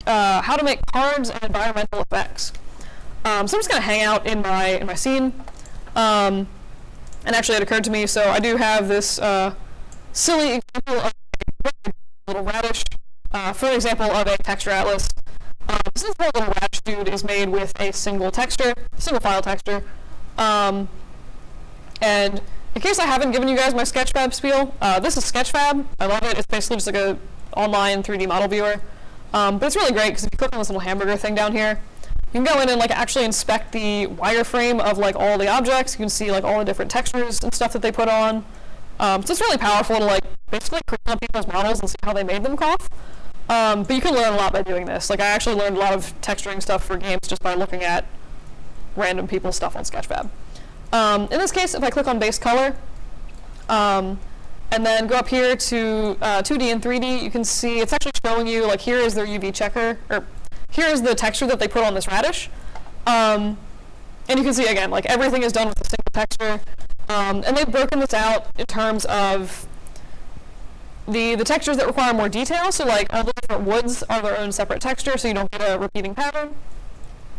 how to make cards and environmental effects. So I'm just going to hang out in my scene. And actually it occurred to me, so I do have this silly example of a little radish for an example of a texture atlas. This whole little radish dude is made with a single file texture. And in case I haven't given you guys my Sketchfab spiel, this is Sketchfab. I love it. It's basically just like a online 3D model viewer. But it's really great because if you click on this little hamburger thing down here, you can go in and like actually inspect the wireframe of like all the objects. You can see like all the different textures and stuff that they put on. So it's really powerful to like basically create on people's models and see how they made them cough. But you can learn a lot by doing this. Like I actually learned a lot of texturing stuff for games just by looking at random people's stuff on Sketchfab. In this case, if I click on base color, and then go up here to 2D and 3D, you can see it's actually showing you, like, here is their UV checker, or here is the texture that they put on this radish. And you can see, again, like, everything is done with a single texture. And they've broken this out in terms of the textures that require more detail. So, like, all the different woods are their own separate texture, so you don't get a repeating pattern.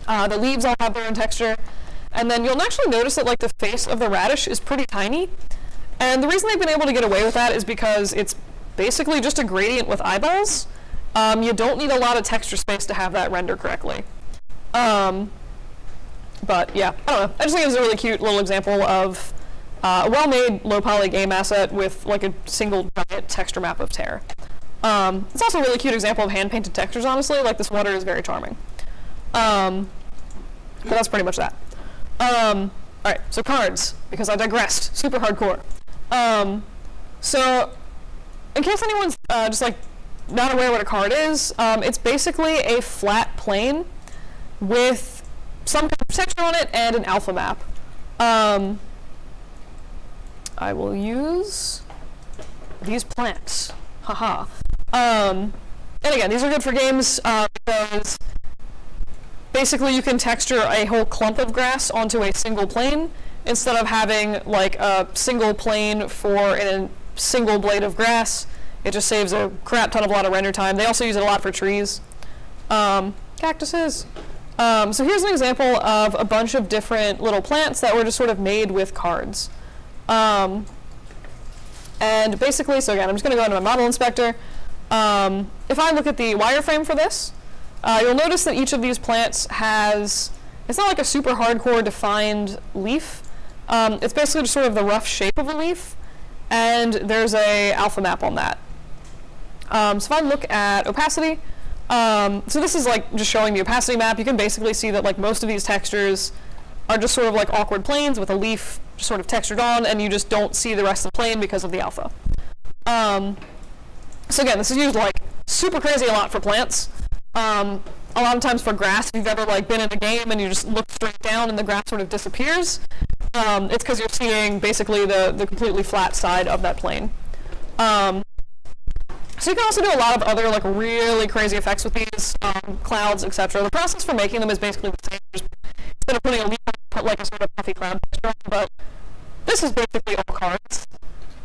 The leaves all have their own texture. And then you'll actually notice that, like, the face of the radish is pretty tiny. And the reason they've been able to get away with that is because it's basically just a gradient with eyeballs. You don't need a lot of texture space to have that render correctly. But yeah, I don't know. I just think it's a really cute little example of a well-made low-poly game asset with like a single giant texture map of tear. It's also a really cute example of hand-painted textures, honestly. Like, this water is very charming. But that's pretty much that. All right, so cards, because I digressed. Super hardcore. So, in case anyone's just like not aware what a card is, it's basically a flat plane with some kind of texture on it and an alpha map. I will use these plants. Haha. And again, these are good for games because basically you can texture a whole clump of grass onto a single plane instead of having like a single plane for a single blade of grass. It just saves a crap ton of a lot of render time. They also use it a lot for trees. Cactuses. So here's an example of a bunch of different little plants that were just sort of made with cards. And basically, so again, I'm just going to go into my model inspector. If I look at the wireframe for this, you'll notice that each of these plants has, it's not like a super hardcore defined leaf. It's basically just sort of the rough shape of a leaf, and there's a alpha map on that. So if I look at opacity, so this is like just showing the opacity map. You can basically see that like most of these textures are just sort of like awkward planes with a leaf just sort of textured on, and you just don't see the rest of the plane because of the alpha. So again, this is used like super crazy a lot for plants. A lot of times for grass, if you've ever like been in a game and you just look straight down and the grass sort of disappears, it's because you're seeing basically the completely flat side of that plane. So you can also do a lot of other like really crazy effects with these, clouds, etc. The process for making them is basically the same. Just instead of putting a leaf, put like a sort of puffy cloud texture on, but this is basically all cards.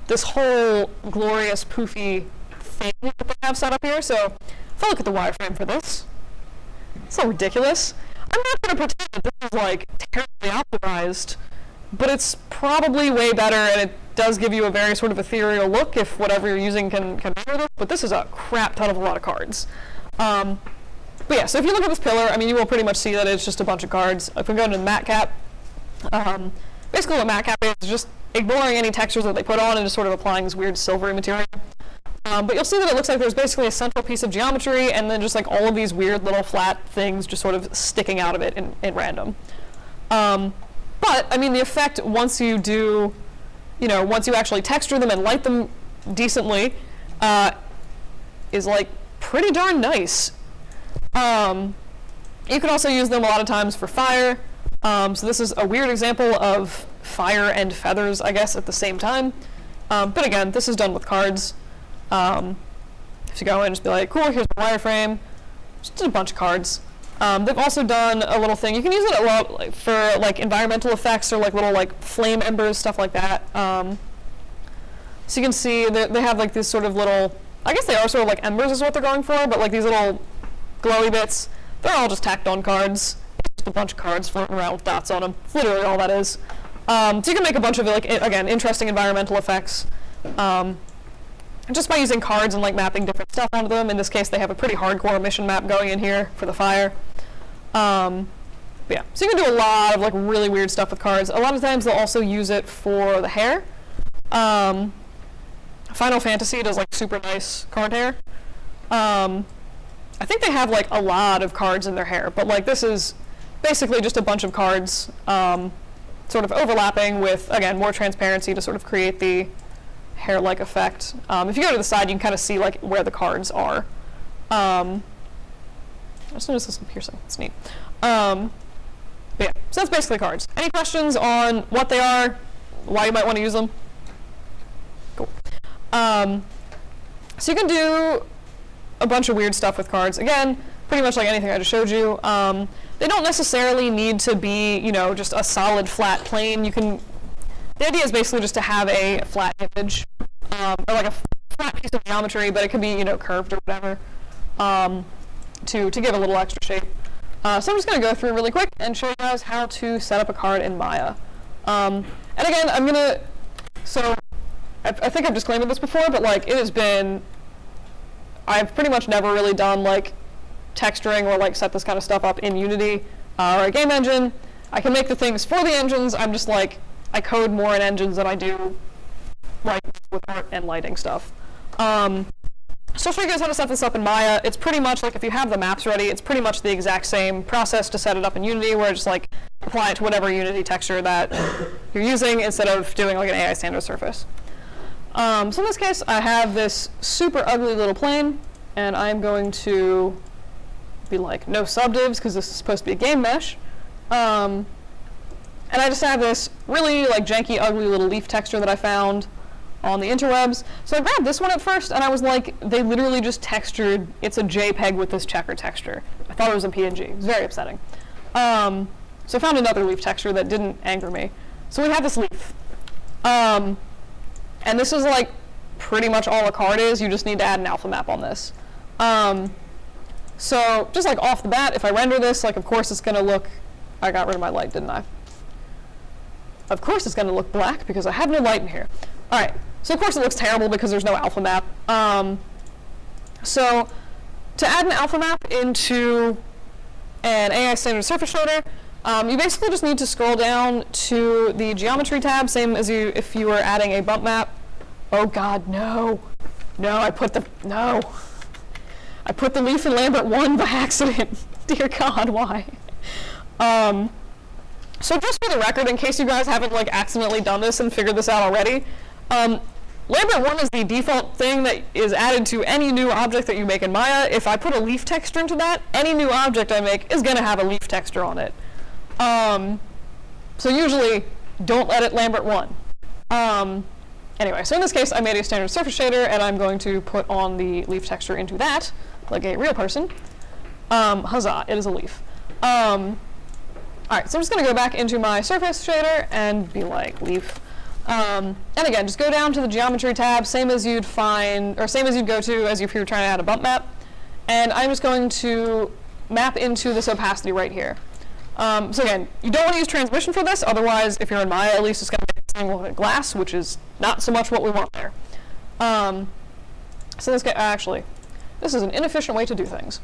This whole glorious poofy thing that they have set up here. So if I look at the wireframe for this, it's so ridiculous. I'm not going to pretend that this is like terribly optimized, but it's probably way better, and it does give you a very sort of ethereal look if whatever you're using can render this, but this is a crap ton of a lot of cards. But yeah, so if you look at this pillar, I mean, you will pretty much see that it's just a bunch of cards. If we go into the matte cap, basically what matte cap is just ignoring any textures that they put on and just sort of applying this weird silvery material. But you'll see that it looks like there's basically a central piece of geometry and then just like all of these weird little flat things just sort of sticking out of it in random. But, I mean, the effect once you do, once you actually texture them and light them decently, is like pretty darn nice. You can also use them a lot of times for fire. So this is a weird example of fire and feathers, I guess, at the same time. But again, this is done with cards. If you go in and just be like, cool, here's my wireframe, just a bunch of cards. They've also done a little thing. You can use it a lot like, for like environmental effects or like little like flame embers, stuff like that. So you can see that they have like these sort of little, I guess they are sort of like embers is what they're going for, but like these little glowy bits, they're all just tacked on cards. It's just a bunch of cards floating around with dots on them. It's literally all that is. So you can make a bunch of, like, again, interesting environmental effects just by using cards and like mapping different stuff onto them. In this case, they have a pretty hardcore emission map going in here for the fire. But yeah, so you can do a lot of like really weird stuff with cards. A lot of times they'll also use it for the hair. Final Fantasy does like super nice card hair. I think they have like a lot of cards in their hair, but like this is basically just a bunch of cards sort of overlapping with, again, more transparency to sort of create the hair-like effect. If you go to the side, you can kind of see like where the cards are. I just noticed this piercing. It's neat. But yeah, so that's basically cards. Any questions on what they are, why you might want to use them? Cool. So you can do a bunch of weird stuff with cards. Again, pretty much like anything I just showed you. They don't necessarily need to be, you know, just a solid flat plane. The idea is basically just to have a flat image, or like a flat piece of geometry, but it could be, you know, curved or whatever, to give a little extra shape. So I'm just going to go through really quick and show you guys how to set up a card in Maya. And again, so I think I've disclaimed this before, but like I've pretty much never really done like texturing or like set this kind of stuff up in Unity or a game engine. I can make the things for the engines. I'm just like, I code more in engines than I do like with art and lighting stuff. So I'll show you guys how to set this up in Maya. It's pretty much like if you have the maps ready, it's pretty much the exact same process to set it up in Unity, where just like apply it to whatever Unity texture that you're using instead of doing like an AI standard surface. So in this case, I have this super ugly little plane, and I'm going to be like no subdivs because this is supposed to be a game mesh. And I just have this really like janky, ugly little leaf texture that I found on the interwebs. So I grabbed this one at first, and I was like, they literally just textured, it's a JPEG with this checker texture. I thought it was a PNG. It was very upsetting. So I found another leaf texture that didn't anger me. So we have this leaf. And this is like pretty much all a card is. You just need to add an alpha map on this. So just like off the bat, if I render this, like of course it's going to look, I got rid of my light, didn't I? Of course it's going to look black because I have no light in here. All right, so of course it looks terrible because there's no alpha map. So to add an alpha map into an AI standard surface shader, you basically just need to scroll down to the geometry tab, same as if you were adding a bump map. Oh God, no. No, I put the leaf in Lambert 1 by accident. Dear God, why? So just for the record, in case you guys haven't like accidentally done this and figured this out already, Lambert 1 is the default thing that is added to any new object that you make in Maya. If I put a leaf texture into that, any new object I make is going to have a leaf texture on it. So usually, don't let it Lambert 1. Anyway, so in this case, I made a standard surface shader, and I'm going to put on the leaf texture into that, like a real person. Huzzah, it is a leaf. Alright, so I'm just going to go back into my surface shader and be like, leaf. And again, just go down to the geometry tab, same as you'd go to as if you were trying to add a bump map. And I'm just going to map into this opacity right here. So again, you don't want to use transmission for this, otherwise, if you're in Maya, at least it's going to make a single glass, which is not so much what we want there. So this is an inefficient way to do things.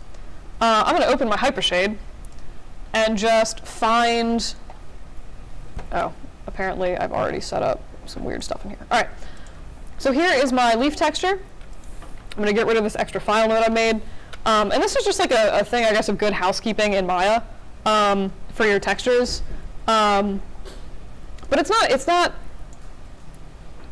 I'm going to open my hypershade and just find, oh, apparently I've already set up some weird stuff in here. All right, so here is my leaf texture. I'm going to get rid of this extra file node I made. And this is just like a thing, I guess, of good housekeeping in Maya. For your textures, but it's not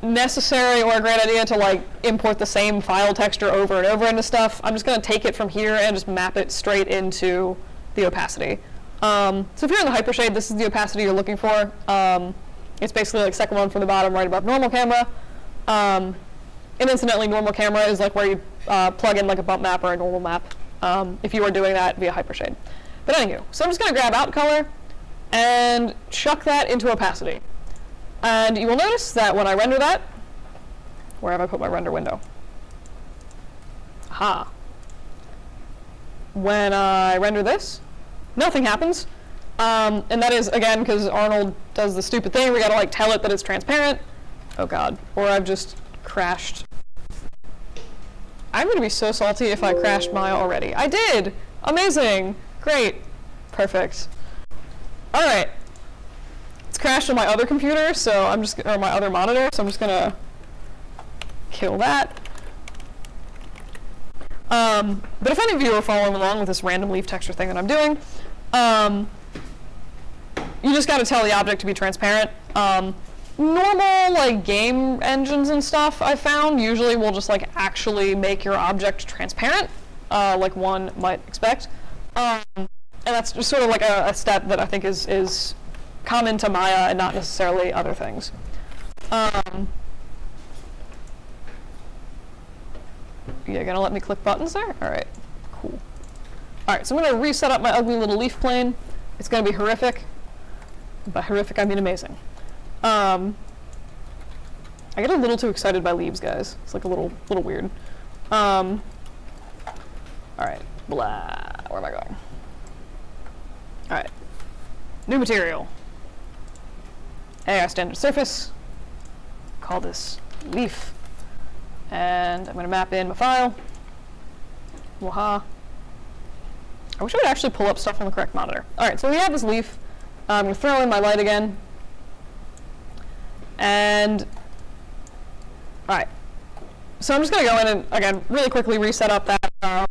necessary or a great idea to like import the same file texture over and over into stuff. I'm just going to take it from here and just map it straight into the opacity. So if you're in the hypershade, this is the opacity you're looking for. It's basically like second one from the bottom, right above normal camera. And incidentally, normal camera is like where you plug in like a bump map or a normal map if you were doing that via hypershade. But anywho, so I'm just going to grab out color and chuck that into opacity. And you will notice that when I render that, where have I put my render window? Aha. when I render this, nothing happens. And that is, again, because Arnold does the stupid thing. We gotta like tell it that it's transparent. Oh god. Or I've just crashed. I'm gonna be so salty if I crashed Maya already. I did! Amazing! Great. Perfect. Alright. It's crashed on my other computer, so I'm just, or my other monitor, so I'm just gonna kill that. But if any of you are following along with this random leaf texture thing that I'm doing, you just got to tell the object to be transparent. Normal like game engines and stuff I found usually will just like actually make your object transparent, like one might expect. And that's just sort of like a step that I think is common to Maya and not necessarily other things. You're gonna let me click buttons there? All right, cool. All right, so I'm gonna reset up my ugly little leaf plane. It's gonna be horrific. By horrific, I mean amazing. I get a little too excited by leaves, guys. It's like a little weird. All right, blah. Where am I going? All right, new material. AI standard surface. Call this leaf. And I'm going to map in my file. Waha. I wish I would actually pull up stuff on the correct monitor. All right, so we have this leaf. I'm going to throw in my light again. And, all right. So I'm just going to go in and, again, really quickly reset up that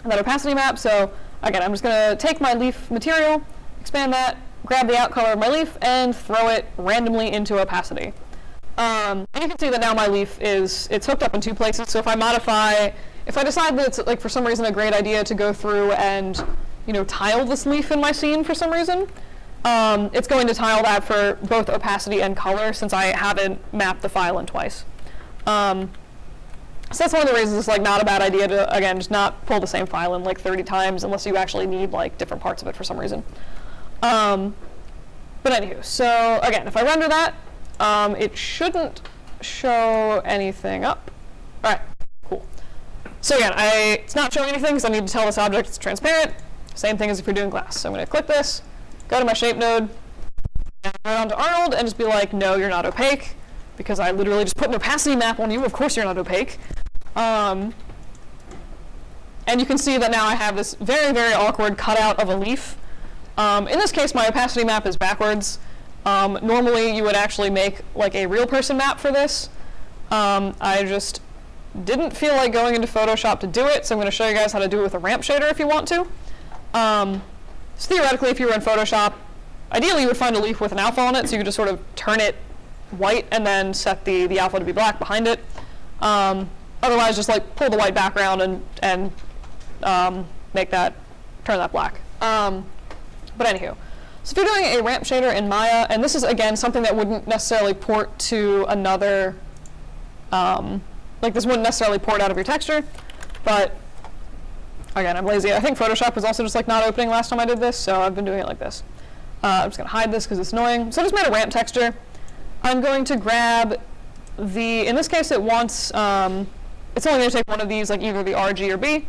opacity map. So, again, I'm just going to take my leaf material, expand that, grab the out color of my leaf, and throw it randomly into opacity. And you can see that now my leaf it's hooked up in two places. So if I decide that it's like for some reason a great idea to go through and, you know, tile this leaf in my scene for some reason, it's going to tile that for both opacity and color since I haven't mapped the file in twice. So that's one of the reasons it's like not a bad idea to, again, just not pull the same file in like 30 times unless you actually need like different parts of it for some reason. But anywho, so again, if I render that, it shouldn't show anything up. All right, cool. So again, it's not showing anything because I need to tell this object it's transparent. Same thing as if you're doing glass. So I'm going to click this, go to my shape node, and go down to Arnold and just be like, no, you're not opaque, because I literally just put an opacity map on you. Of course you're not opaque. And you can see that now I have this very, very awkward cutout of a leaf. In this case, my opacity map is backwards. Normally, you would actually make like a real person map for this. I just didn't feel like going into Photoshop to do it, so I'm going to show you guys how to do it with a ramp shader if you want to. So theoretically, if you were in Photoshop, ideally you would find a leaf with an alpha on it, so you could just sort of turn it white and then set the alpha to be black behind it. Otherwise, just like pull the white background and turn that black. But anywho. So if you're doing a ramp shader in Maya, and this is, again, something that wouldn't necessarily port to another, like this wouldn't necessarily port out of your texture, but again, I'm lazy. I think Photoshop was also just like not opening last time I did this, so I've been doing it like this. I'm just gonna hide this because it's annoying. So I just made a ramp texture. I'm going to grab in this case it wants, it's only gonna take one of these, like either the R, G, or B.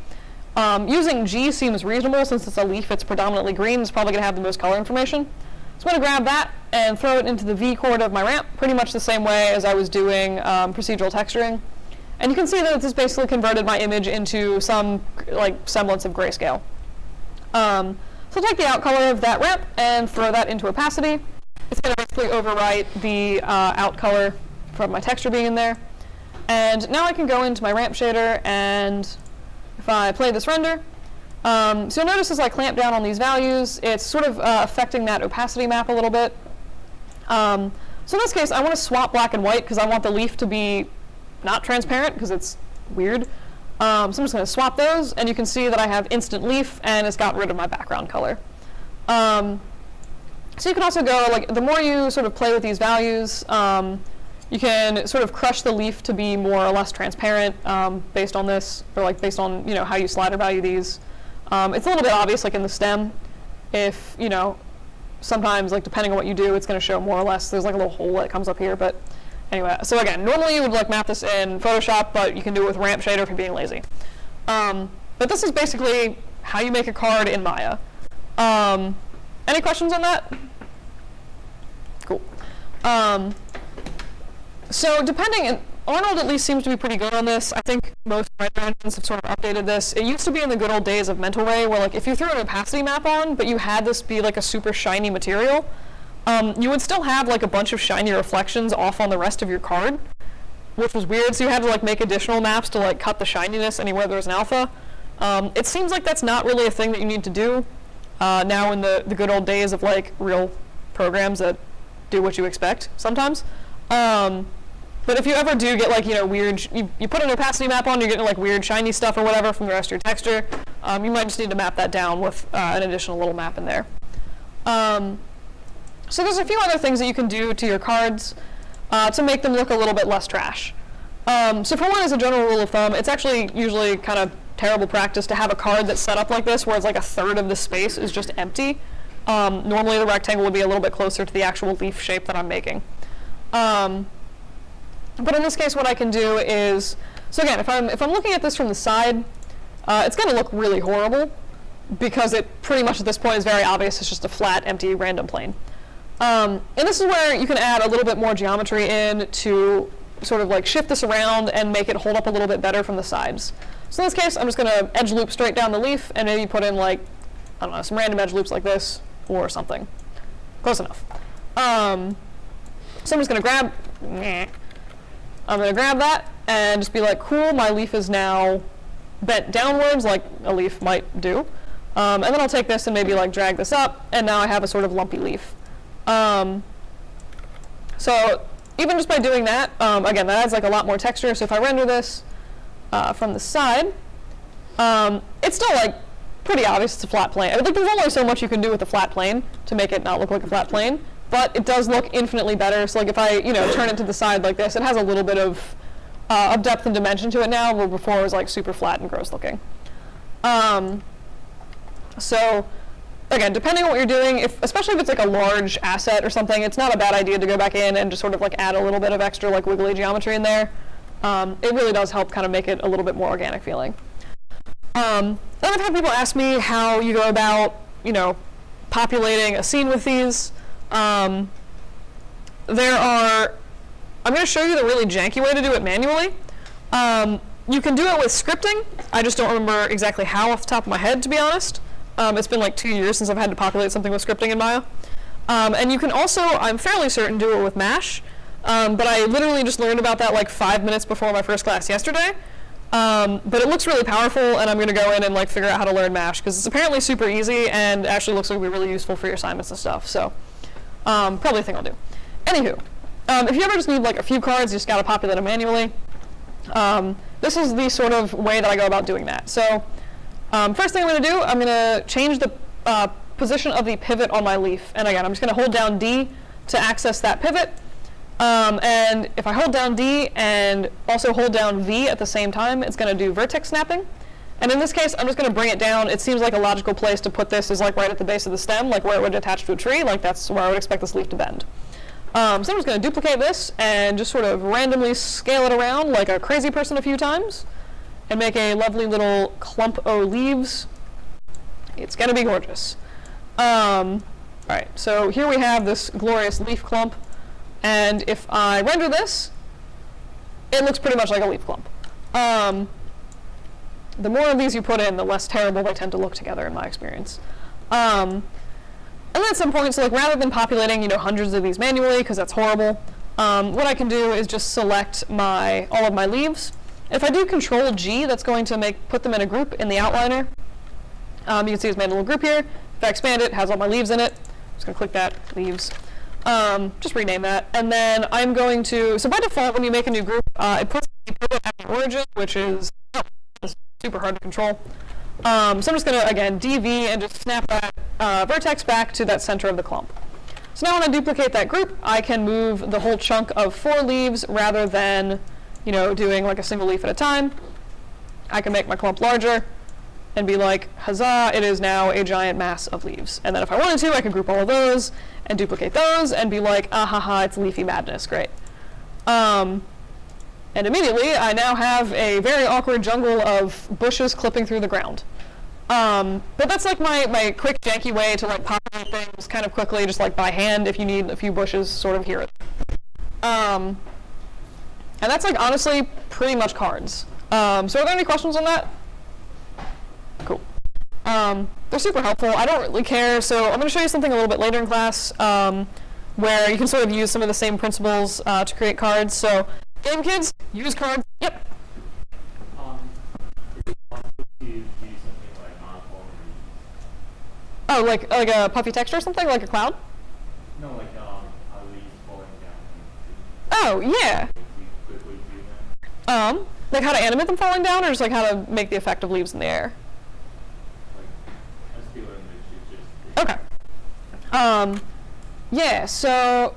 Using G seems reasonable since it's a leaf, it's predominantly green, it's probably going to have the most color information. So I'm going to grab that and throw it into the V chord of my ramp, pretty much the same way as I was doing procedural texturing. And you can see that it's just basically converted my image into some like semblance of grayscale. So I'll take the out color of that ramp and throw that into opacity. It's going to basically overwrite the out color from my texture being in there. And now I can go into my ramp shader, and if I play this render, so you'll notice as I clamp down on these values, it's sort of affecting that opacity map a little bit. So in this case, I want to swap black and white because I want the leaf to be not transparent because it's weird. So I'm just going to swap those, and you can see that I have instant leaf, and it's got rid of my background color. So you can also go, like, the more you sort of play with these values, you can sort of crush the leaf to be more or less transparent based on this, or like based on, you know, how you slider value these. It's a little bit obvious, like in the stem, if, you know, sometimes, like, depending on what you do, it's going to show more or less. There's like a little hole that comes up here, but anyway. So again, normally you would like map this in Photoshop, but you can do it with ramp shader if you're being lazy. But this is basically how you make a card in Maya. Any questions on that? Cool. So depending, Arnold at least seems to be pretty good on this. I think most render engines have sort of updated this. It used to be in the good old days of Mental Ray, where like if you threw an opacity map on, but you had this be like a super shiny material, you would still have like a bunch of shiny reflections off on the rest of your card, which was weird. So you had to like make additional maps to like cut the shininess anywhere there's an alpha. It seems like that's not really a thing that you need to do now in the good old days of like real programs that do what you expect sometimes. But if you ever do get like, weird, you put an opacity map on, you're getting like weird shiny stuff or whatever from the rest of your texture, you might just need to map that down with an additional little map in there. So there's a few other things that you can do to your cards to make them look a little bit less trash. So for one, as a general rule of thumb, it's actually usually kind of terrible practice to have a card that's set up like this, where it's like a third of the space is just empty. Normally the rectangle would be a little bit closer to the actual leaf shape that I'm making. But in this case, what I can do is, so again, if I'm looking at this from the side, it's going to look really horrible, because it pretty much at this point is very obvious it's just a flat, empty, random plane. And this is where you can add a little bit more geometry in to sort of like shift this around and make it hold up a little bit better from the sides. So in this case, I'm just going to edge loop straight down the leaf and maybe put in like, I don't know, some random edge loops like this or something. Close enough. So I'm just going to grab that and just be like, cool, my leaf is now bent downwards like a leaf might do. And then I'll take this and maybe like drag this up, and now I have a sort of lumpy leaf. So even just by doing that, again, that adds like a lot more texture. So if I render this from the side, it's still like pretty obvious it's a flat plane. I mean, like, there's only so much you can do with a flat plane to make it not look like a flat plane, but it does look infinitely better. So like if I turn it to the side like this, it has a little bit of depth and dimension to it now, where before it was like super flat and gross looking. So again, depending on what you're doing, especially if it's like a large asset or something, it's not a bad idea to go back in and just sort of like add a little bit of extra like wiggly geometry in there. It really does help kind of make it a little bit more organic feeling. Then I've had people ask me how you go about, populating a scene with these. I'm going to show you the really janky way to do it manually. You can do it with scripting. I just don't remember exactly how off the top of my head, to be honest. It's been like 2 years since I've had to populate something with scripting in Maya. And you can also, I'm fairly certain, do it with Mash. But I literally just learned about that like 5 minutes before my first class yesterday. But it looks really powerful, and I'm going to go in and like figure out how to learn Mash, because it's apparently super easy and actually looks like it'll be really useful for your assignments and stuff. So probably a thing I'll do. Anywho, if you ever just need like a few cards, you just got to populate them manually. This is the sort of way that I go about doing that. So first thing I'm going to do, I'm going to change the position of the pivot on my leaf. And again, I'm just going to hold down D to access that pivot. And if I hold down D and also hold down V at the same time, it's going to do vertex snapping. And in this case, I'm just going to bring it down. It seems like a logical place to put this is like right at the base of the stem, like where it would attach to a tree. Like that's where I would expect this leaf to bend. So I'm just going to duplicate this and just sort of randomly scale it around like a crazy person a few times and make a lovely little clump o' leaves. It's going to be gorgeous. All right, so here we have this glorious leaf clump. And if I render this, it looks pretty much like a leaf clump. The more of these you put in, the less terrible they tend to look together, in my experience. And then at some point, so like rather than populating hundreds of these manually, because that's horrible, what I can do is just select all of my leaves. If I do Control G, that's going to put them in a group in the outliner. You can see it's made a little group here. If I expand it, it has all my leaves in it. I'm just going to click that, leaves. Just rename that. And then I'm going to, so by default, when you make a new group, it puts the pivot at the origin, which is super hard to control. So I'm just going to, again, DV and just snap that vertex back to that center of the clump. So now when I duplicate that group, I can move the whole chunk of 4 leaves rather than, doing like a single leaf at a time. I can make my clump larger and be like, huzzah, it is now a giant mass of leaves. And then if I wanted to, I could group all of those and duplicate those and be like, ah ha ha, it's leafy madness, great. And immediately, I now have a very awkward jungle of bushes clipping through the ground. But that's like my quick, janky way to like populate things kind of quickly, just like by hand if you need a few bushes sort of here. And that's like honestly pretty much cards. So are there any questions on that? Cool. They're super helpful. I don't really care, so I'm going to show you something a little bit later in class where you can sort of use some of the same principles to create cards. So, game kids, use cards. Yep. Is it possible to use something like monochrome? Oh, like a puffy texture or something, like a cloud? No, like a leaf falling down. Oh, yeah. Quickly do them. Like how to animate them falling down, or just like how to make the effect of leaves in the air? Like, I feel like it's just. Okay. Yeah, so,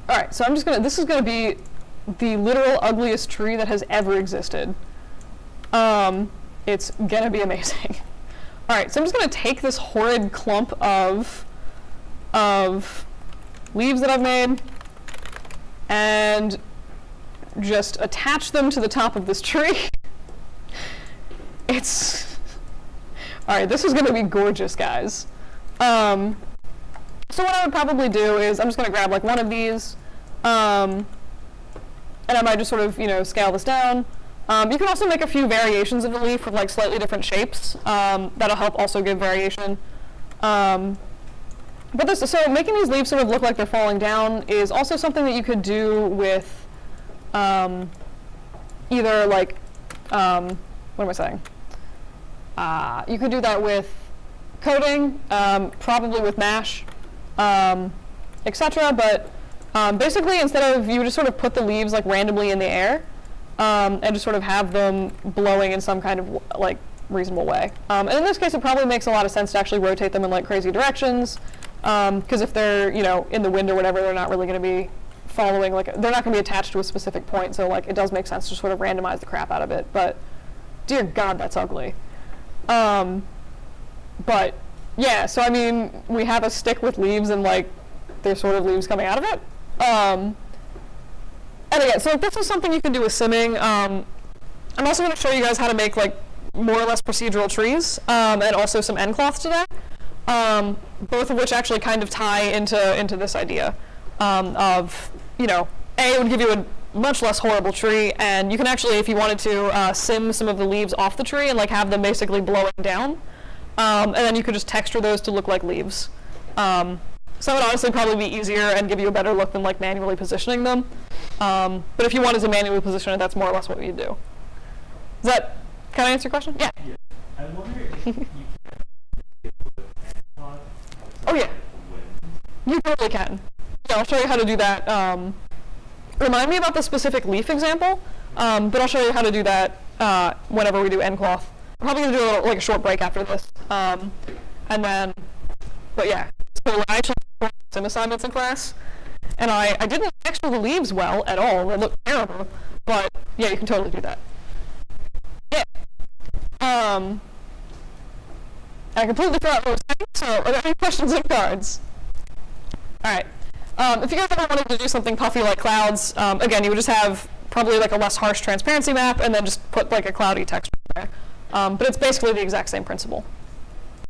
all right, so this is gonna be the literal ugliest tree that has ever existed. It's gonna be amazing. All right, so I'm just gonna take this horrid clump of leaves that I've made and just attach them to the top of this tree. All right, this is gonna be gorgeous, guys. So what I would probably do is I'm just gonna grab like one of these, and I might just sort of, scale this down. You can also make a few variations of the leaf with like slightly different shapes. That'll help also give variation. So making these leaves sort of look like they're falling down is also something that you could do with either like, what am I saying? You could do that with coding, probably with Mash, etc. But basically, instead of, you just sort of put the leaves like randomly in the air and just sort of have them blowing in some kind of like reasonable way. And in this case, it probably makes a lot of sense to actually rotate them in like crazy directions, because if they're in the wind or whatever, they're not really going to be following, like they're not going to be attached to a specific point. So like it does make sense to sort of randomize the crap out of it. But dear God, that's ugly. But yeah, so I mean, we have a stick with leaves and like there's sort of leaves coming out of it. And again, so this is something you can do with simming. I'm also going to show you guys how to make like more or less procedural trees, and also some end cloth today, both of which actually kind of tie into this idea of, it would give you a much less horrible tree, and you can actually, if you wanted to, sim some of the leaves off the tree and like have them basically blowing down, and then you could just texture those to look like leaves. So it would honestly probably be easier and give you a better look than like manually positioning them. But if you wanted to manually position it, that's more or less what you'd do. Does that kind of answer your question? Yeah. Yeah. I wonder if you can get with hand Oh yeah. You totally can. Yeah, I'll show you how to do that. Remind me about the specific leaf example, but I'll show you how to do that whenever we do end cloth. I'm probably going to do a short break after this. And then, but yeah. So I actually did sim assignments in class, and I didn't texture the leaves well at all. They looked terrible, but yeah, you can totally do that. Yeah. I completely forgot what I was saying, so are there any questions on cards? Alright. If you guys ever wanted to do something puffy like clouds, again, you would just have probably like a less harsh transparency map and then just put like a cloudy texture there. But it's basically the exact same principle.